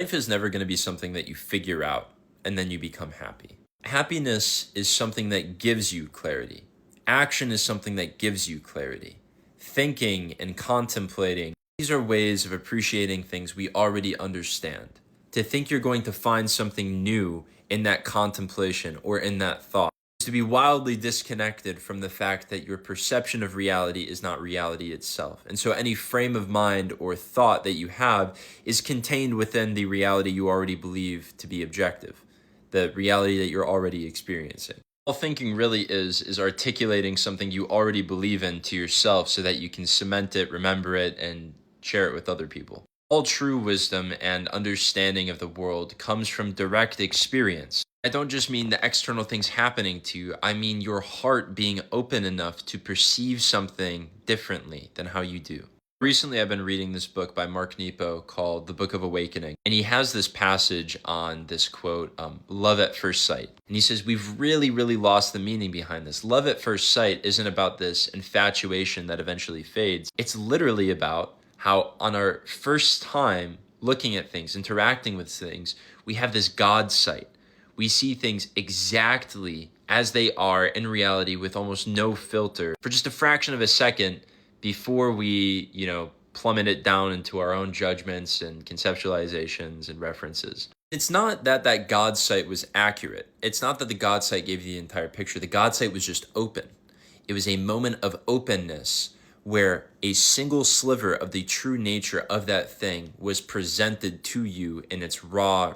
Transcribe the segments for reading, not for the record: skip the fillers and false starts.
Life is never going to be something that you figure out and then you become happy. Happiness is something that gives you clarity. Action is something that gives you clarity. Thinking and contemplating, these are ways of appreciating things we already understand. To think you're going to find something new in that contemplation or in that thought, to be wildly disconnected from the fact that your perception of reality is not reality itself. And so any frame of mind or thought that you have is contained within the reality you already believe to be objective, the reality that you're already experiencing. All thinking really is articulating something you already believe in to yourself so that you can cement it, remember it, and share it with other people. All true wisdom and understanding of the world comes from direct experience. I don't just mean the external things happening to you, I mean your heart being open enough to perceive something differently than how you do. Recently, I've been reading this book by Mark Nepo called The Book of Awakening. And he has this passage on this quote, love at first sight. And he says, we've really lost the meaning behind this. Love at first sight isn't about this infatuation that eventually fades. It's literally about how on our first time looking at things, interacting with things, we have this God sight. We see things exactly as they are in reality with almost no filter for just a fraction of a second before we, plummet it down into our own judgments and conceptualizations and references. It's not that that God sight was accurate. It's not that the God sight gave you the entire picture. The God sight was just open. It was a moment of openness where a single sliver of the true nature of that thing was presented to you in its raw,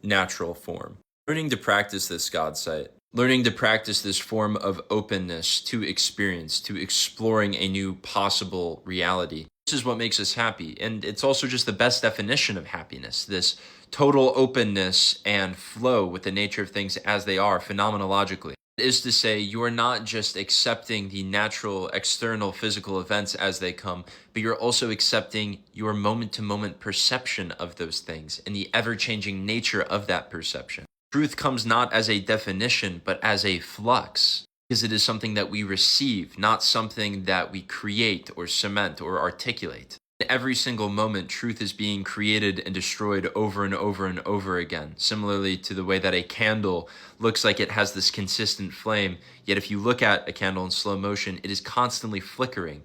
natural form. Learning to practice this God sight, learning to practice this form of openness to experience, to exploring a new possible reality. This is what makes us happy. And it's also just the best definition of happiness, this total openness and flow with the nature of things as they are phenomenologically. It is to say, you are not just accepting the natural, external, physical events as they come, but you're also accepting your moment-to-moment perception of those things and the ever-changing nature of that perception. Truth comes not as a definition, but as a flux, because it is something that we receive, not something that we create or cement or articulate. In every single moment, truth is being created and destroyed over and over and over again, similarly to the way that a candle looks like it has this consistent flame, yet if you look at a candle in slow motion, it is constantly flickering.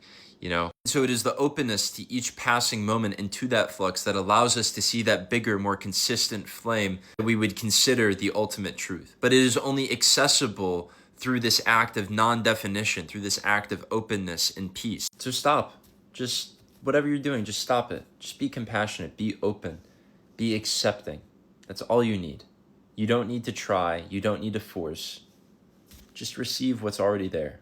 So it is the openness to each passing moment into that flux that allows us to see that bigger, more consistent flame that we would consider the ultimate truth. But it is only accessible through this act of non-definition, through this act of openness and peace. So stop. Just whatever you're doing, just stop it. Just be compassionate, be open, be accepting. That's all you need. You don't need to try, you don't need to force. Just receive what's already there.